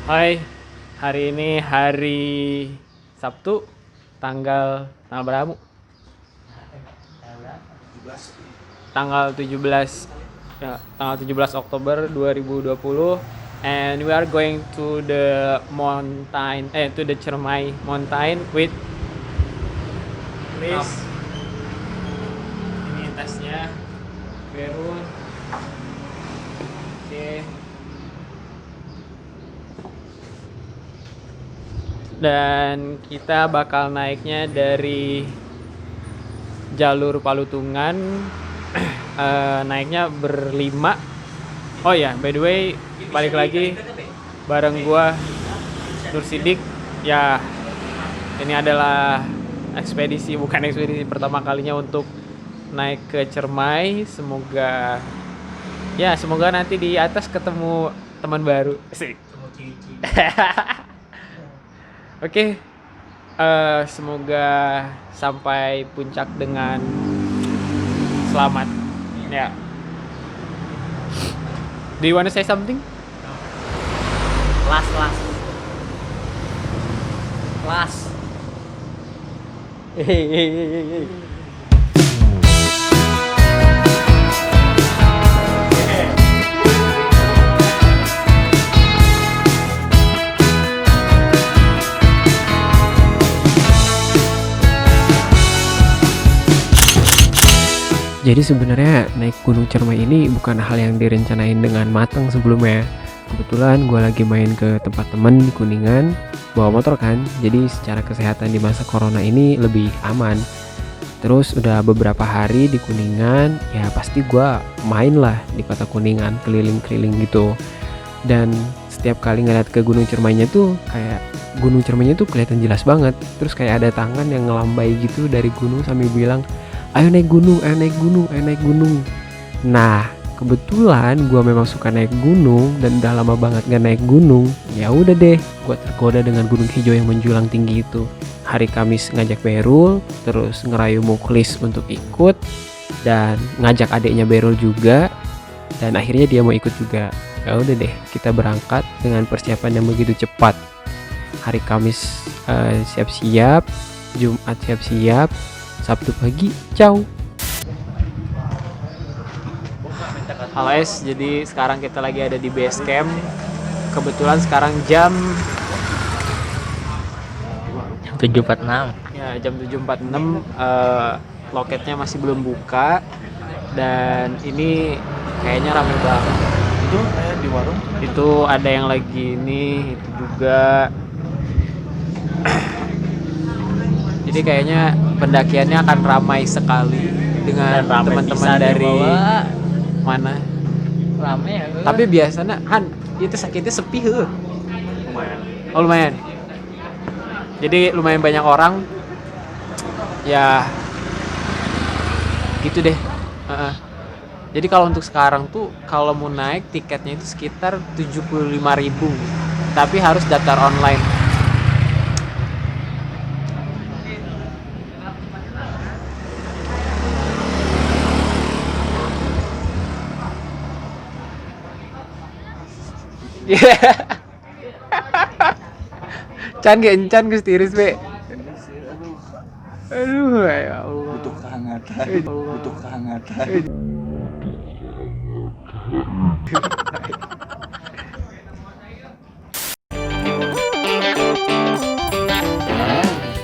Hai, hari ini hari Sabtu, tanggal berapa? Tanggal 17 ya, tanggal 17 Oktober 2020 and we are going to the to the Cermai mountain with Chris. Ini tasnya Berun. Oke. Dan kita bakal naiknya dari jalur Palutungan. Naiknya berlima. Oh ya, by the way, balik lagi bareng gua Nur Sidik. Ya, ini adalah bukan ekspedisi pertama kalinya untuk naik ke Cermai. Semoga nanti di atas ketemu teman baru. Asik. Oke, semoga sampai puncak dengan selamat. Ya. Do you wanna say something? Last. Hey. Jadi sebenarnya naik Gunung Cermai ini bukan hal yang direncanain dengan matang sebelumnya. Kebetulan gue lagi main ke tempat temen di Kuningan, bawa motor kan, jadi secara kesehatan di masa corona ini lebih aman. Terus udah beberapa hari di Kuningan, ya pasti gue main lah di kota Kuningan, keliling-keliling gitu. Dan setiap kali ngeliat ke Gunung Cermainya tuh kayak Gunung Cermainya tuh kelihatan jelas banget. Terus kayak ada tangan yang ngelambai gitu dari gunung sambil bilang, ayo naik gunung, ayo naik gunung, ayo naik gunung. Nah, kebetulan gue memang suka naik gunung dan udah lama banget gak naik gunung. Ya udah deh, gue tergoda dengan gunung hijau yang menjulang tinggi itu. Hari Kamis ngajak Berul, terus ngerayu Muklis untuk ikut dan ngajak adiknya Berul juga. Dan akhirnya dia mau ikut juga. Ya udah deh, kita berangkat dengan persiapan yang begitu cepat. Hari Kamis siap-siap, Jumat siap-siap, Sabtu pagi, ciao. Halo Es, jadi sekarang kita lagi ada di base camp. Kebetulan sekarang jam 7.46. ya jam 7.46. Loketnya masih belum buka dan ini kayaknya rame banget. Itu kayak di warung. Itu ada yang lagi ini, itu juga. Jadi kayaknya pendakiannya akan ramai sekali dengan teman-teman dari mana. Rame ya. Tapi biasanya itu sakitnya sepi heuh. Lumayan. Oh lumayan. Jadi lumayan banyak orang. Ya gitu deh. Jadi kalau untuk sekarang tuh kalau mau naik tiketnya itu sekitar 75.000. Tapi harus daftar online. Can encan geus tiris be. Aduh ya Allah. Butuh kehangatan. Butuh kehangatan.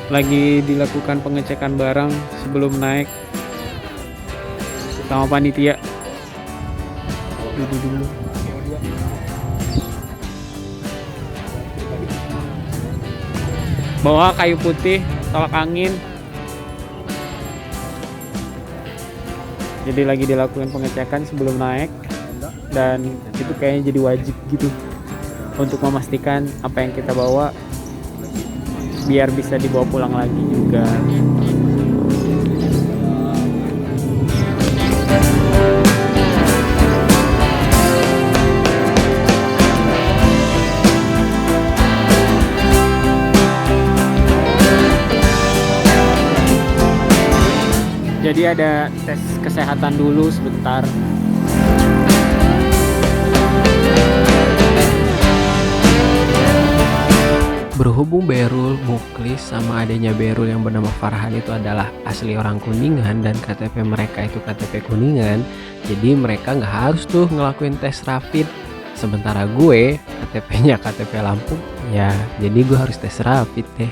Lagi dilakukan pengecekan barang sebelum naik sama panitia. Dulu. Bawa kayu putih, tolak angin. Jadi lagi dilakukan pengecekan sebelum naik dan itu kayaknya jadi wajib gitu untuk memastikan apa yang kita bawa biar bisa dibawa pulang lagi juga. Jadi ada tes kesehatan dulu sebentar. Berhubung Berul, Muklis, sama adanya Berul yang bernama Farhan itu adalah asli orang Kuningan dan KTP mereka itu KTP Kuningan, jadi mereka nggak harus tuh ngelakuin tes rapid. Sementara gue KTP-nya KTP Lampung, ya jadi gue harus tes rapid deh.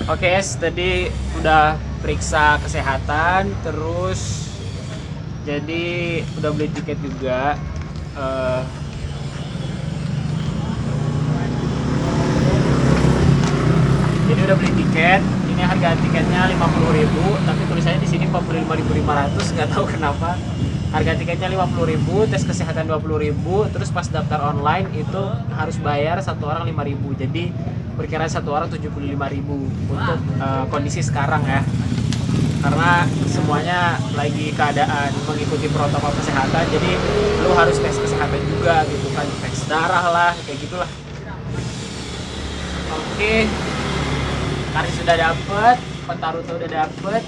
Oke, tadi udah periksa kesehatan, terus jadi udah beli tiket juga. Jadi udah beli tiket. Ini harga tiketnya 50.000, tapi tulisannya di sini 45.500, nggak tahu kenapa. Harga tiketnya 50.000, tes kesehatan 20.000, terus pas daftar online itu harus bayar satu orang 5.000. Jadi perkiraan satu orang 75.000 untuk kondisi sekarang ya. Karena semuanya lagi keadaan mengikuti protokol kesehatan, jadi lu harus tes kesehatan juga gitu kan, tes darah lah, kayak gitulah. Oke, Karis sudah dapet, Pentaruto udah dapet,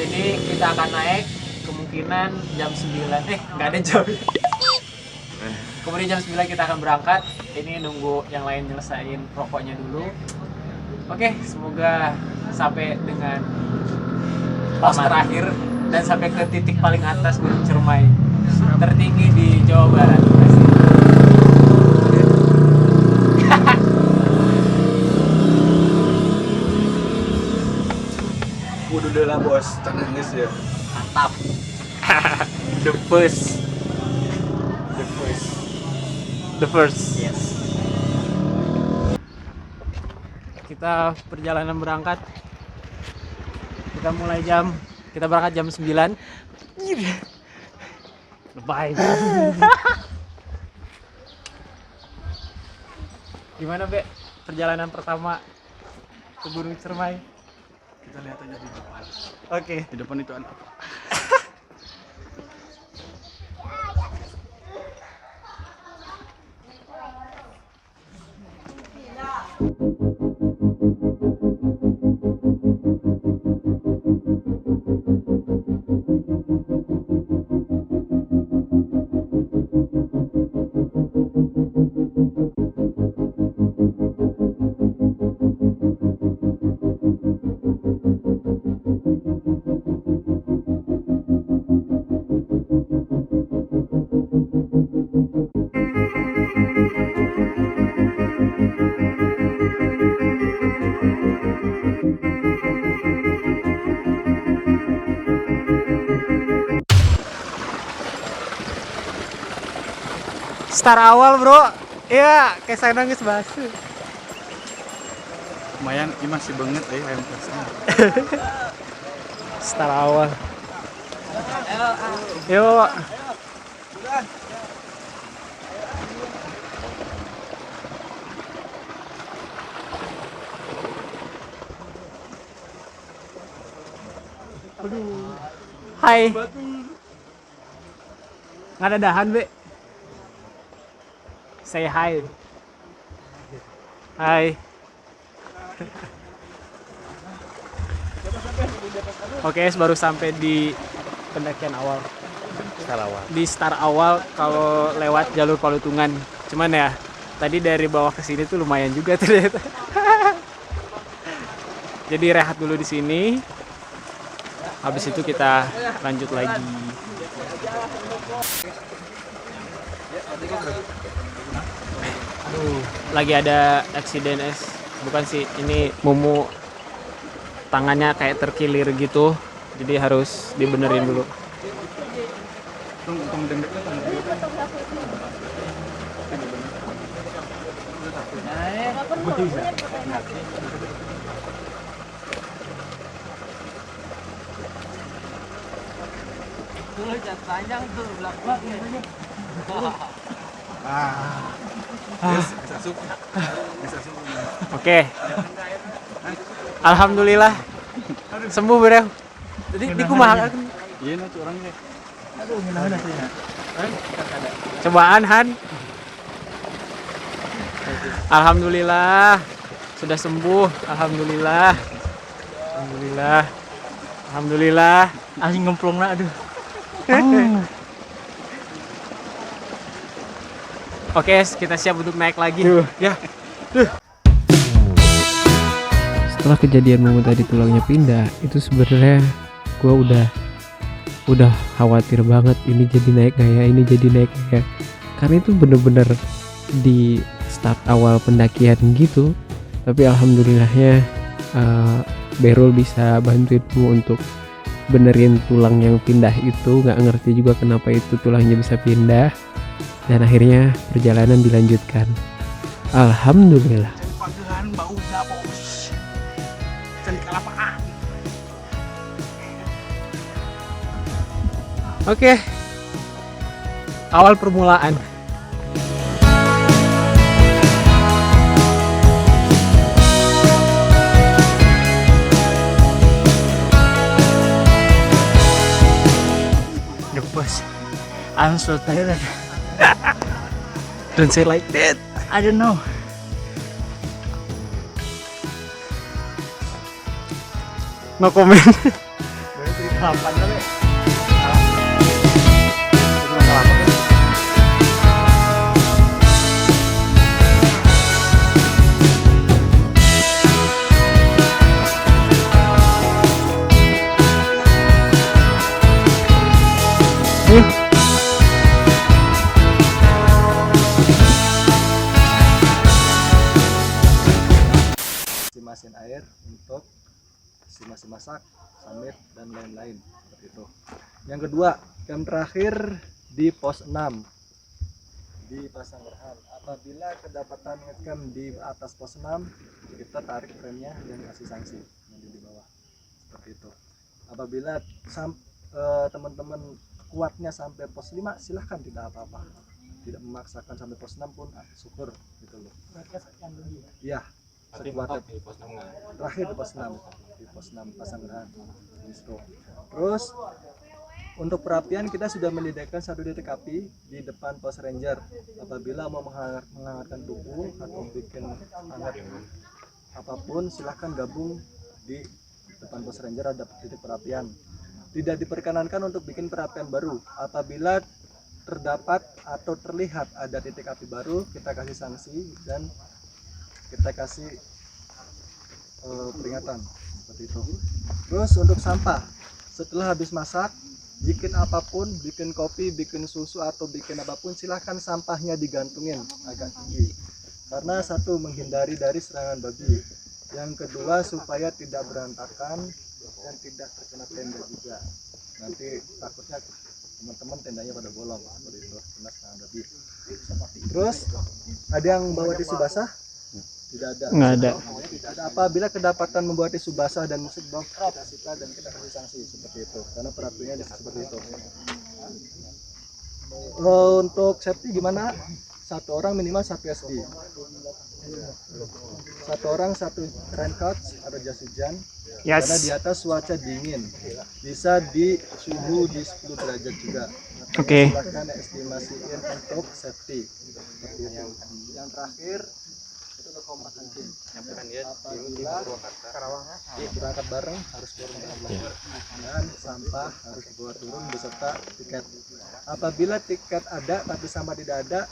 jadi kita akan naik kemungkinan jam 9, nggak ada jam. Kemudian jam 9 kita akan berangkat. Ini nunggu yang lain nyelesain rokoknya dulu. Oke, semoga sampai dengan pos terakhir dan sampai ke titik paling atas Gunung Cermai tertinggi di Jawa Barat. Udah deh lah bos, tenangis ya. Mantap. The first. Yes. Kita perjalanan berangkat. Kita berangkat jam 9. Lebay. Gimana, Be? Perjalanan pertama ke Gunung Cermai? Kita lihat aja di depan. Oke. Di depan itu ada apa? Start awal, Bro. Iya, kayak saya nangis basi. Lumayan, ini masih banget ayam kasnya. Start awal. Yuk. Hai. Nggak ada dahan, Be. Say hi. Hai. Oke, baru sampai di pendakian awal. Di start awal kalau lewat jalur Palutungan. Cuman ya, tadi dari bawah ke sini tuh lumayan juga ternyata. Jadi rehat dulu di sini. Habis itu kita lanjut lagi. Lagi ada eksiden bukan sih, ini Mumu tangannya kayak terkilir gitu, jadi harus dibenerin dulu. Panjang tuh belakang. Oke. Alhamdulillah sembuh, Bro. Jadi di kumaha. Iya, nanti orangnya. Aduh, gimana sih ya? Cobaan, Han. Alhamdulillah sudah sembuh. Alhamdulillah. Alhamdulillah. Alhamdulillah. Anjing ngemplungna aduh. Oke, kita siap untuk naik lagi. Ya. Setelah kejadian Momo tadi tulangnya pindah, itu sebenarnya gue udah khawatir banget ini jadi naik gak ya, ini jadi naik gak ya. Karena itu bener-bener di start awal pendakian gitu. Tapi alhamdulillahnya Berul bisa bantuin Momo untuk benerin tulang yang pindah itu. Gak ngerti juga kenapa itu tulangnya bisa pindah. Dan akhirnya perjalanan dilanjutkan. Alhamdulillah. Pagelan baunya bos. Cari kelapaan. Oke. Awal permulaan. The boss. I'm so tired. Don't say like that. I don't know. No comment. Berarti kelapaan kali. Estimasi air untuk estimasi masak, summit dan lain-lain seperti itu. Yang kedua, camp terakhir di pos 6 di Pasanggerahan. Apabila kedapatan ngecamp di atas pos 6, kita tarik frame-nya dan kasih sanksi nanti di bawah. Seperti itu. Apabila teman-teman kuatnya sampai pos 5, silahkan, tidak apa-apa. Tidak memaksakan sampai pos 6 pun syukur gitu loh. Iya. Sekuatnya terakhir di pos 6 Pasanggerahan. Terus untuk perapian kita sudah menyediakan 1 titik api di depan pos ranger. Apabila mau menghangatkan tubuh atau bikin hangat apapun, silahkan gabung di depan pos ranger, ada titik perapian. Tidak diperkenankan untuk bikin perapian baru. Apabila terdapat atau terlihat ada titik api baru, kita kasih sanksi dan kita kasih peringatan seperti itu. Terus untuk sampah, setelah habis masak, bikin apapun, bikin kopi, bikin susu atau bikin apapun, silahkan sampahnya digantungin agak tinggi. Karena satu, menghindari dari serangan babi. Yang kedua, supaya tidak berantakan dan tidak terkena tenda juga. Nanti takutnya teman-teman tendanya pada bolong seperti itu, kena serangan babi. Terus ada yang bawa tisu basah? Tidak ada. Nggak ada. Tidak ada. Apabila kedapatan membawa tisu basah dan musik bom, kita sita dan kita kasih sanksi seperti itu. Karena peraturannya seperti itu. Untuk safety gimana? 1 orang minimal 1 SD. 1 orang 1 raincoat atau jas hujan. Yes. Karena di atas cuaca dingin, bisa di suhu di 10 derajat juga. Oke. Silakan estimasiin untuk safety. Seperti itu. Yang terakhir itu kekompakan tim. Apabila berangkat bareng harus turun dan sampah harus dibawa turun beserta tiket. Apabila tiket ada tapi sampah tidak ada,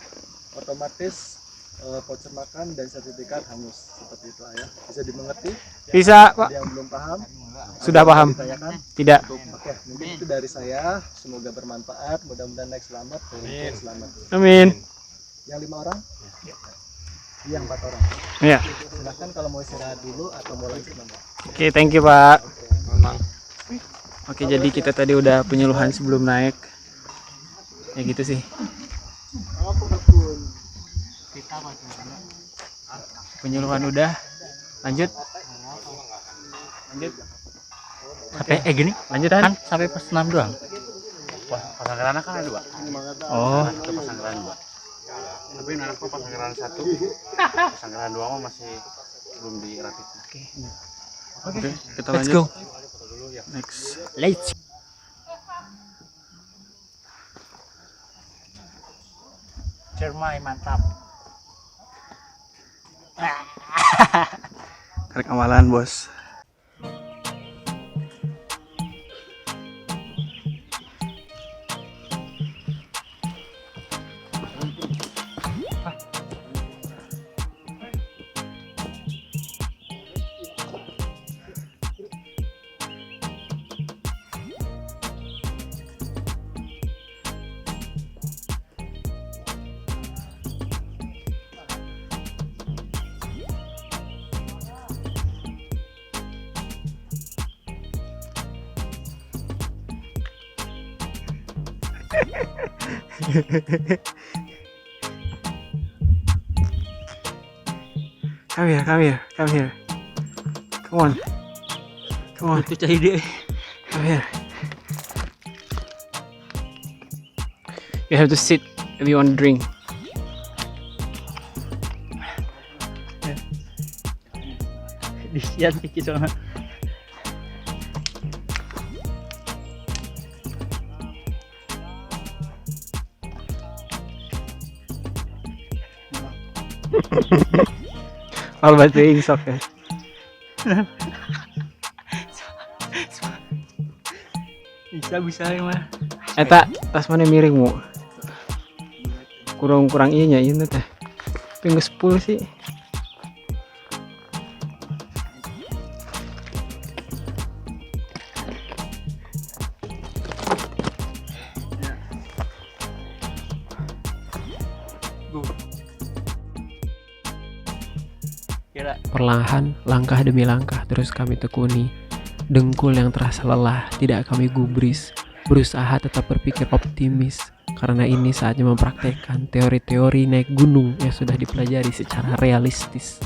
otomatis voucher makan dan sertifikat hangus. Seperti itu ayah. Bisa dimengerti? Bisa, Pak. Ada yang belum paham? Sudah Ada yang paham. ditanyakan? Tidak. Oke, mungkin itu dari saya. Semoga bermanfaat. Mudah-mudahan naik selamat, turun selamat. Amin. Yang 5 orang? Yang 4 orang. Ya. Silahkan kalau mau istirahat dulu atau mau lanjut nambah. Oke, thank you, Pak. Oke, jadi kita tadi udah penyuluhan sebelum naik. Ya gitu sih. Penyuluhan udah. Lanjut. Sampai gini? Lanjut Han. Kan sampai pos 6 doang. Wah, Pasanggerahan kan ada 2. Oh, Itu Pasanggerahan 2. Tapi anakku Pasanggerahan 1. Pasanggerahan 2 mah masih belum dirapit. oke, kita Let's lanjut. go. Next. Let's. Cermai mantap. Karek amalan, Bos. Come here, come here, come here. Come on. Come on. Itu cahaya dia. Come here. You have to sit if you want to drink. Disian dikit soalnya. All but being soccer. Bisa mah. Eta tas mana miring mu? Kurang iya nya ieu teh. Tapi geus 10 sih. Kira Perlahan, langkah demi langkah terus kami tekuni. Dengkul yang terasa lelah tidak kami gubris. Berusaha tetap berpikir optimis. Karena ini saatnya mempraktekkan teori-teori naik gunung yang sudah dipelajari secara realistis.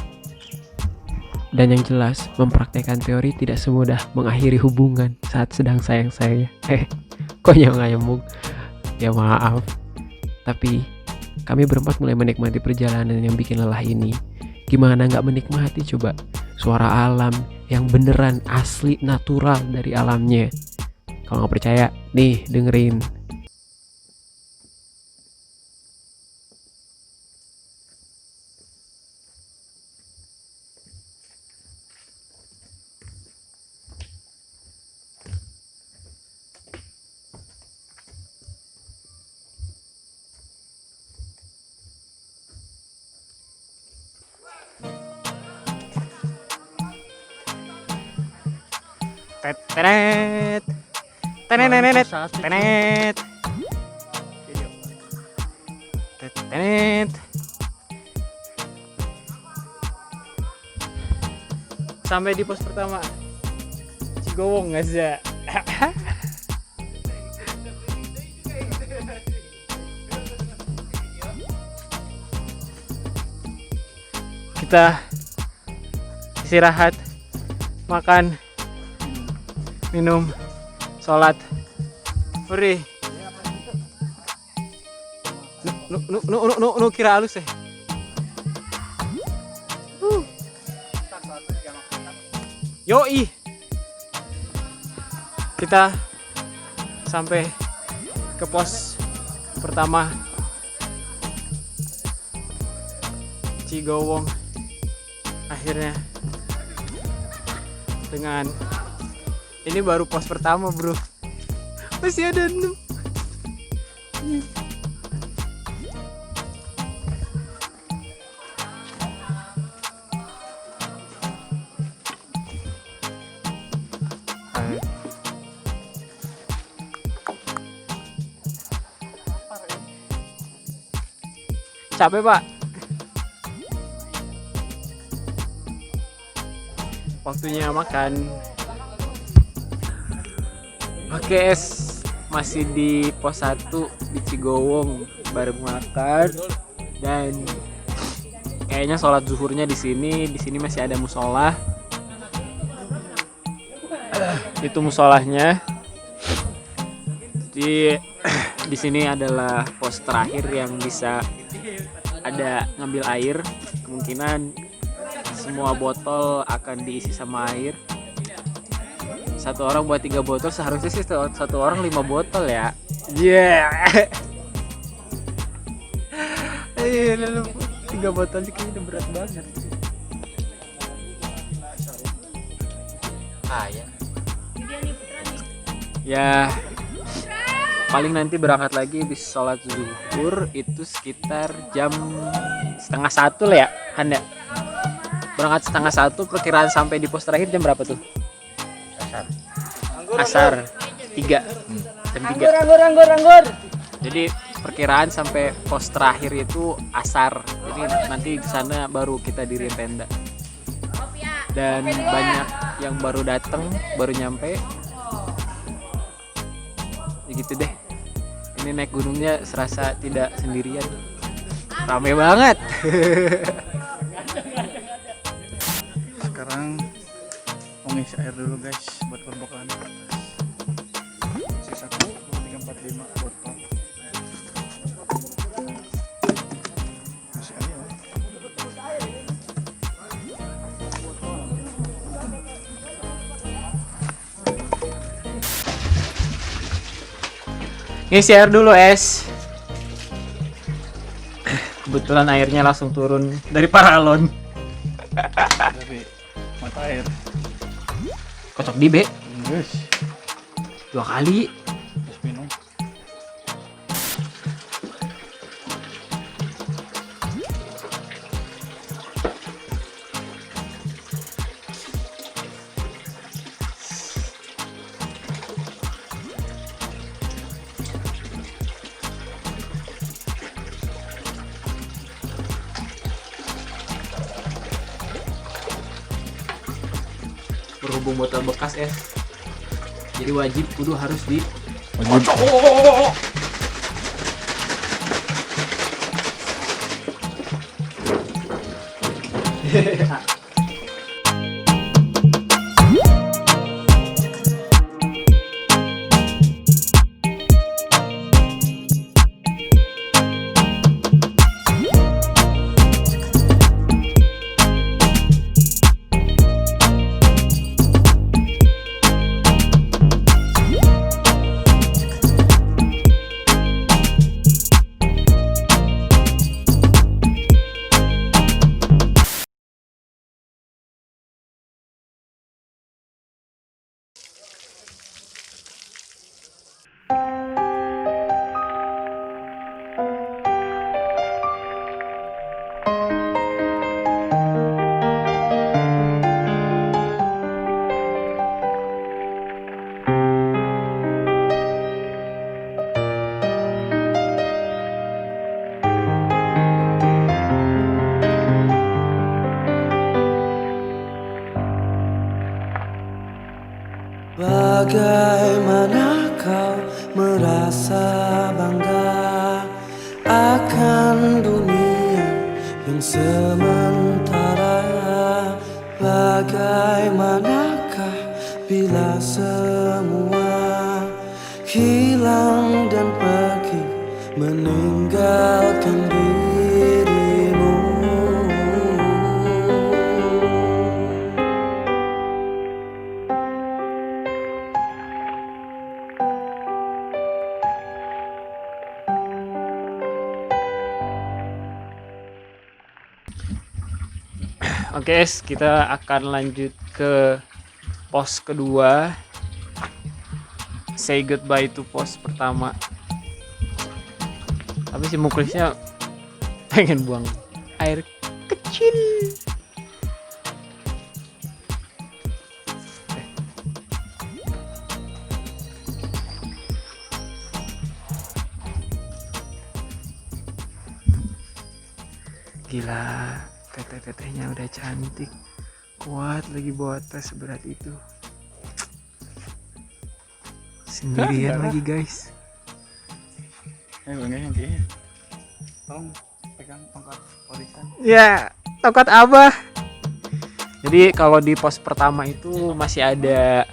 Dan yang jelas, mempraktekkan teori tidak semudah mengakhiri hubungan saat sedang sayang-sayangnya. Kok nyambung? Ya maaf. Tapi, kami berempat mulai menikmati perjalanan yang bikin lelah ini. Gimana nggak menikmati coba? Suara alam yang beneran asli natural dari alamnya. Kalau nggak percaya, nih dengerin. Tenet. Tenet. Tenet. Tenet. Sampai di pos pertama. Cigowong nggak sih? Kita istirahat, makan, minum, sholat, free. Nu kira halus ya. Yoi. Kita sampai ke pos pertama Cigowong. Akhirnya dengan ini baru pos pertama bro, masih ada 6. Capek pak. Waktunya makan. Oke, masih di pos 1 di Cigowong bareng makan dan kayaknya sholat zuhurnya di sini masih ada musola. Itu musolahnya. Di sini adalah pos terakhir yang bisa ada ngambil air. Kemungkinan semua botol akan diisi sama air. Satu orang buat 3 botol, seharusnya sih satu orang 5 botol ya. Yeah. Lalu 3 botol sih kayaknya udah berat banget. Ya paling nanti berangkat lagi habis sholat zuhur itu sekitar jam 12:30 lah ya, Handa. Berangkat 12:30, perkiraan sampai di pos terakhir jam berapa tuh? Asar 3. Jam 3. Anggur. Jadi perkiraan sampai pos terakhir itu asar. Jadi nanti di sana baru kita diriin tenda. Dan banyak yang baru datang, baru nyampe. Ya gitu deh. Ini naik gunungnya serasa tidak sendirian. Rame banget. Sekarang mau ngisi air dulu guys buat pembakaran ke atas. Isi 1, 2, 3, 4, 5 botol. Masih air ya. Ngisi air dulu es. Kebetulan airnya langsung turun dari paralon. Dari mata air. Kocok di be Guys, 2 kali. terus minum. Berhubung botol bekas es, jadi wajib kudu harus di Wajib. Bagaimana kau merasa bangga akan dunia yang sementara? Bagaimanakah bila semua hilang dan pergi meninggalkan dirimu? Oke, es, kita akan lanjut ke pos kedua. Say goodbye to pos pertama. Tapi si Muklisnya pengen buang air kecil. Gila, teteh-tetehnya udah cantik, kuat lagi bawa tas seberat itu. Sendirian lagi guys. Enggak nanti. Tolong pegang tongkat warisan. Ya, tongkat abah. Jadi kalau di pos pertama itu masih ada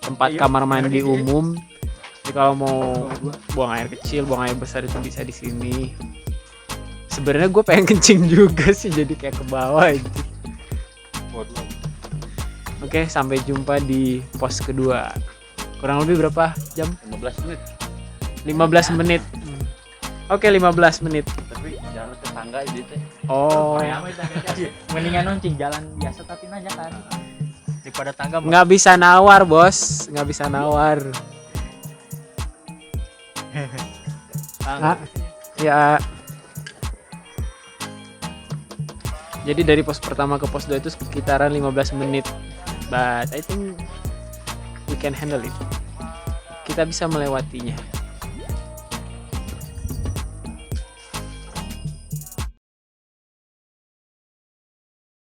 tempat kamar mandi umum. Jadi kalau mau buang air kecil, buang air besar itu bisa di sini. Sebenarnya gue pengen kencing juga sih, jadi kayak ke bawah aja. Oke, sampai jumpa di pos kedua. Kurang lebih berapa jam? 15 menit. 15 menit. Oke, 15 menit. Tapi jangan ke tangga jadi teh. Oh, Mendingan noncing jalan biasa tapi nanjakan daripada tangga. nggak bisa nawar bos, nggak bisa nawar. Ya. Jadi dari pos pertama ke pos 2 itu sekitaran 15 menit. But I think we can handle it. Kita bisa melewatinya.